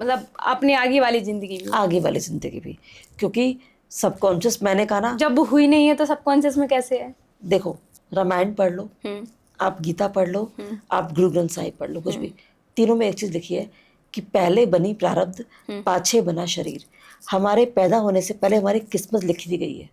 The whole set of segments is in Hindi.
मतलब अपनी आगे वाली जिंदगी भी, आगे वाली जिंदगी भी, क्योंकि सबकॉन्शियस, मैंने कहा ना, जब हुई नहीं है तो सबकॉन्शियस में कैसे है? देखो रामायण पढ़ लो, आप गीता पढ़ लो, आप गुरु ग्रंथ साहिब पढ़ लो, कुछ भी, तीनों में एक चीज लिखी है कि पहले बनी प्रारब्ध, पाछे बना शरीर। हमारे पैदा होने से पहले हमारी किस्मत लिखी दी गई है।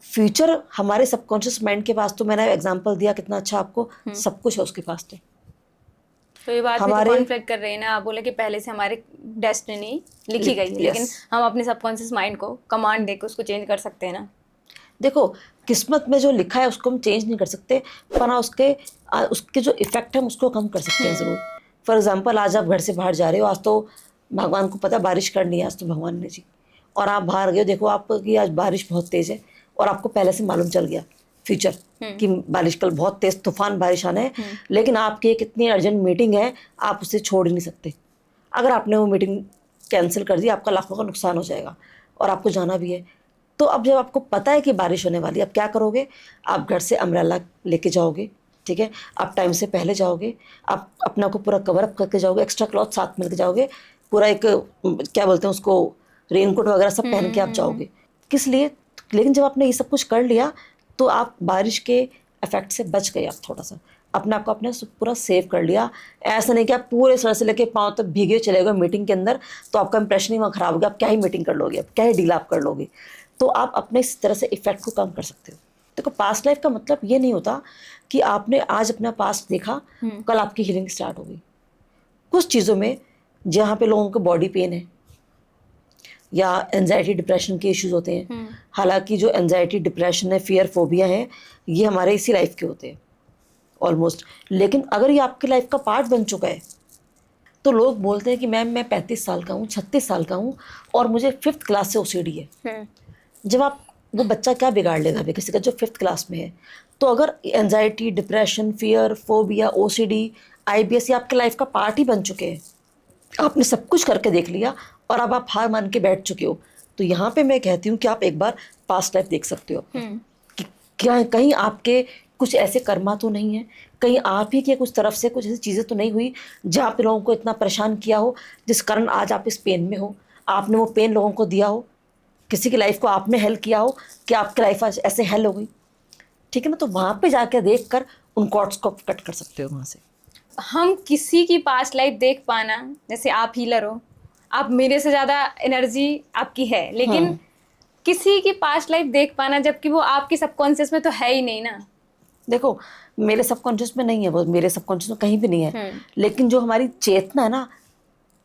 फ्यूचर हमारे सबकॉन्शियस माइंड के पास, तो मैंने एग्जांपल दिया कितना अच्छा आपको, सब कुछ है उसके पास। तो ये बात भी तो हमारे कॉन्फ्लिक्ट कर रहे हैं ना, आप बोले कि पहले से हमारी डेस्टिनी लिखी गई है, लेकिन हम अपने सबकॉन्शियस माइंड को कमांड देकर उसको चेंज कर सकते हैं ना। देखो किस्मत में जो लिखा है उसको हम चेंज नहीं कर सकते, पर हाँ उसके जो इफेक्ट है उसको कम कर सकते हैं ज़रूर। फॉर एग्जांपल, आज आप घर से बाहर जा रहे हो, आज तो भगवान को पता बारिश करनी है, आज तो भगवान ने जी, और आप बाहर गए, देखो आपकी आज बारिश बहुत तेज़ है, और आपको पहले से मालूम चल गया फ्यूचर कि बारिश कल बहुत तेज़ तूफान बारिश आना है, लेकिन आपकी एक इतनी अर्जेंट मीटिंग है, आप उसे छोड़ ही नहीं सकते। अगर आपने वो मीटिंग कैंसिल कर दी, आपका लाखों का नुकसान हो जाएगा, और आपको जाना भी है। तो अब जब आपको पता है कि बारिश होने वाली है, अब क्या करोगे? आप घर से अम्ब्रेला लेके जाओगे, ठीक है, आप टाइम से पहले जाओगे, आप अपना को पूरा कवर अप करके जाओगे, एक्स्ट्रा क्लॉथ साथ में लेके जाओगे, पूरा एक क्या बोलते हैं उसको, रेनकोट वगैरह सब पहन के आप जाओगे। किस लिए? लेकिन जब आपने ये सब कुछ कर लिया, तो आप बारिश के इफेक्ट से बच गए। आप थोड़ा सा अपने आप को आपने पूरा सेव कर लिया। ऐसा नहीं कि आप पूरे सर से लेके पाँव तक भीगे चले गए मीटिंग के अंदर, तो आपका इंप्रेशन ही वहाँ खराब हो गया, आप क्या ही मीटिंग कर लोगे, आप क्या ही डील आप कर लोगे। तो आप अपने इस तरह से इफेक्ट को कम कर सकते हो। देखो पास्ट लाइफ का मतलब ये नहीं होता कि आपने आज अपना पास्ट देखा, कल आपकी हीलिंग स्टार्ट हो गई। कुछ चीज़ों में जहाँ पे लोगों को बॉडी पेन है या एंजाइटी डिप्रेशन के इश्यूज होते हैं, हालांकि जो एंजाइटी डिप्रेशन है, फियर फोबिया है, ये हमारे इसी लाइफ के होते हैं ऑलमोस्ट। लेकिन अगर ये आपकी लाइफ का पार्ट बन चुका है, तो लोग बोलते हैं कि मैम मैं 35 साल का हूँ, 36 साल का हूँ, और मुझे 5th क्लास से OCD है। जब आप, वो बच्चा क्या बिगाड़ लेगा अभी किसी का जो 5th क्लास में है? तो अगर anxiety, depression, fear, phobia, OCD, IBS ये आपके लाइफ का पार्ट ही बन चुके हैं, आपने सब कुछ करके देख लिया और अब आप हार मान के बैठ चुके हो, तो यहाँ पे मैं कहती हूँ कि आप एक बार पास्ट लाइफ देख सकते हो कि क्या कहीं आपके कुछ ऐसे कर्मा तो नहीं है, कहीं आप ही के कुछ तरफ से कुछ ऐसी चीज़ें तो नहीं हुई जहाँ पे लोगों को इतना परेशान किया हो, जिस कारण आज आप इस पेन में हो। आपने वो पेन लोगों को दिया हो, किसी की लाइफ को आपने हेल्प किया हो कि आपकी लाइफ आज ऐसे हेल हो गई, ठीक है ना? तो वहाँ पे जाकर देख कर उन कॉर्ड्स को कट कर सकते हो वहाँ से। हम किसी की पास्ट लाइफ देख पाना, जैसे आप हीलर हो, आप मेरे से ज़्यादा एनर्जी आपकी है, लेकिन किसी की पास्ट लाइफ देख पाना जबकि वो आपकी सबकॉन्शियस में तो है ही नहीं ना। देखो मेरे सबकॉन्शियस में नहीं है, वो मेरे सबकॉन्शियस में कहीं भी नहीं है, लेकिन जो हमारी चेतना है ना,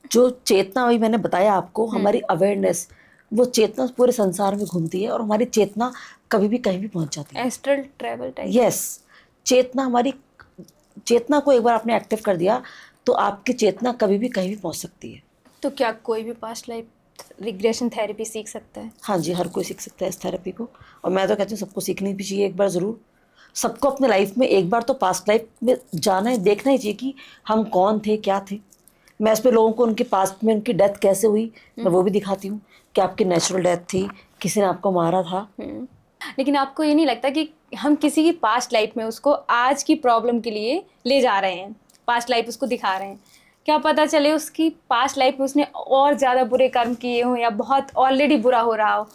जो चेतना अभी मैंने बताया आपको, हमारी अवेयरनेस, वो चेतना पूरे संसार में घूमती है और हमारी चेतना कभी भी कहीं भी पहुंच जाती है। Astral travel type. यस, चेतना हमारी, चेतना को एक बार आपने एक्टिव कर दिया तो आपकी चेतना कभी भी कहीं भी पहुंच सकती है। तो क्या कोई भी पास्ट लाइफ रिग्रेशन थेरेपी सीख सकता है? हाँ जी, हर कोई सीख सकता है इस थेरेपी को, और मैं तो कहती हूँ सबको सीखनी भी चाहिए एक बार ज़रूर। सबको अपने लाइफ में एक बार तो पास्ट लाइफ में जाना है, देखना ही चाहिए कि हम कौन थे, क्या थे। मैं इसमें लोगों को उनके पास्ट में उनकी डेथ कैसे हुई, मैं वो भी दिखाती हूँ कि आपकी नेचुरल डेथ थी, किसी ने आपको मारा था। लेकिन आपको ये नहीं लगता कि हम किसी की पास्ट लाइफ में उसको आज की प्रॉब्लम के लिए ले जा रहे हैं, पास्ट लाइफ उसको दिखा रहे हैं, क्या पता चले उसकी पास्ट लाइफ में उसने और ज़्यादा बुरे कर्म किए हों या बहुत ऑलरेडी बुरा हो रहा हो,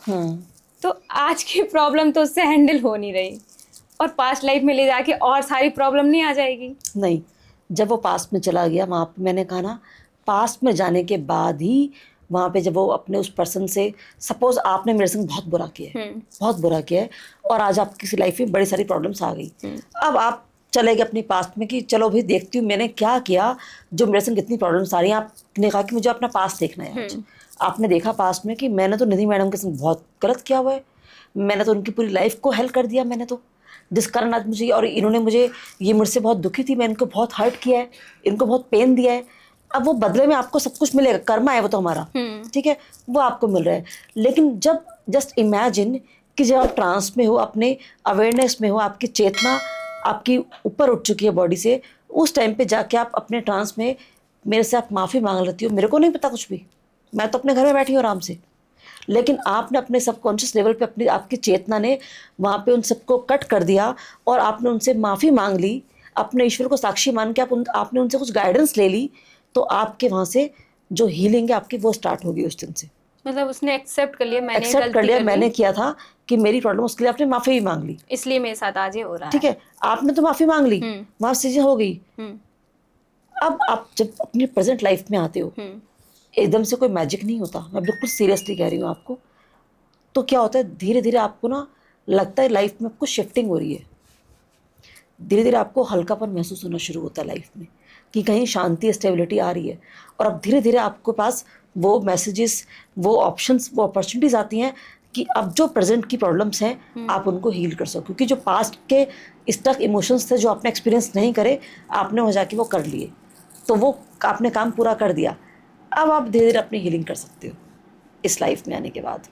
तो आज की प्रॉब्लम तो उससे हैंडल हो नहीं रही, और पास्ट लाइफ में ले जाके और सारी प्रॉब्लम नहीं आ जाएगी? नहीं, जब वो पास्ट में चला गया, वहाँ पे मैंने कहा ना, पास्ट में जाने के बाद ही वहाँ पे जब वो अपने उस पर्सन से, सपोज आपने मेरे संग बहुत बुरा किया है, बहुत बुरा किया है, और आज आपकी लाइफ में बड़ी सारी प्रॉब्लम्स आ गई, अब आप चले गए अपनी पास्ट में कि चलो भाई देखती हूँ मैंने क्या किया जो मेरे संग इतनी प्रॉब्लम्स आ रही हैं। आपने कहा कि मुझे अपना पास्ट देखना है आज। आपने देखा पास्ट में कि मैंने तो निधि मैडम के संग बहुत गलत किया हुआ है, मैंने तो उनकी पूरी लाइफ को हेल्प कर दिया, मैंने तो, जिस कारण आज मुझे, और इन्होंने मुझे, ये मुझसे बहुत दुखी थी, मैं इनको बहुत हर्ट किया है, इनको बहुत पेन दिया है। अब वो बदले में आपको सब कुछ मिलेगा, कर्मा है वो तो हमारा, ठीक है, वो आपको मिल रहा है। लेकिन जब जस्ट इमेजिन कि जब आप ट्रांस में हो, अपने अवेयरनेस में हो, आपकी चेतना आपकी ऊपर उठ चुकी है बॉडी से, उस टाइम पे जाके आप अपने ट्रांस में मेरे से आप माफ़ी मांग लेती हो, मेरे को नहीं पता कुछ भी, मैं तो अपने घर में बैठी हूँ आराम से। लेकिन आपने अपने सबकॉन्शियस लेवल पे अपनी, आपकी चेतना ने वहाँ पे उन सबको कट कर दिया और आपने उनसे माफ़ी मांग ली, अपने ईश्वर को साक्षी मान के आपने उनसे कुछ गाइडेंस ले ली, तो आपके वहाँ से जो हीलिंग है आपकी वो स्टार्ट होगी उस दिन से। मतलब उसने एक्सेप्ट कर लिया, मैंने एक्सेप्ट गलती कर लिया, ली, मैंने किया था कि मेरी प्रॉब्लम, उसके लिए आपने माफी भी मांग ली, इसलिए मेरे साथ आज ये हो रहा ठीक है, आपने तो माफी मांग ली, हम्म। वहां से चीजें हो गई। हम्म। अब आप जब अपनी प्रेजेंट लाइफ में आते हो, हम्म। एकदम से कोई मैजिक नहीं होता, मैं बिल्कुल सीरियसली कह रही हूँ आपको। तो क्या होता है, धीरे धीरे आपको ना लगता है लाइफ में आपको शिफ्टिंग हो रही है, धीरे धीरे आपको हल्कापन महसूस होना शुरू होता है लाइफ में कि कहीं शांति स्टेबिलिटी आ रही है। और अब धीरे धीरे आपके पास वो मैसेजेस, वो ऑप्शंस, वो अपॉर्चुनिटीज़ आती हैं कि अब जो प्रेजेंट की प्रॉब्लम्स हैं आप उनको हील कर सको, क्योंकि जो पास्ट के स्टक इमोशंस थे जो आपने एक्सपीरियंस नहीं करे, आपने वहाँ जाके वो कर लिए, तो वो आपने काम पूरा कर दिया। अब आप धीरे धीरे अपनी हीलिंग कर सकते हो इस लाइफ में आने के बाद।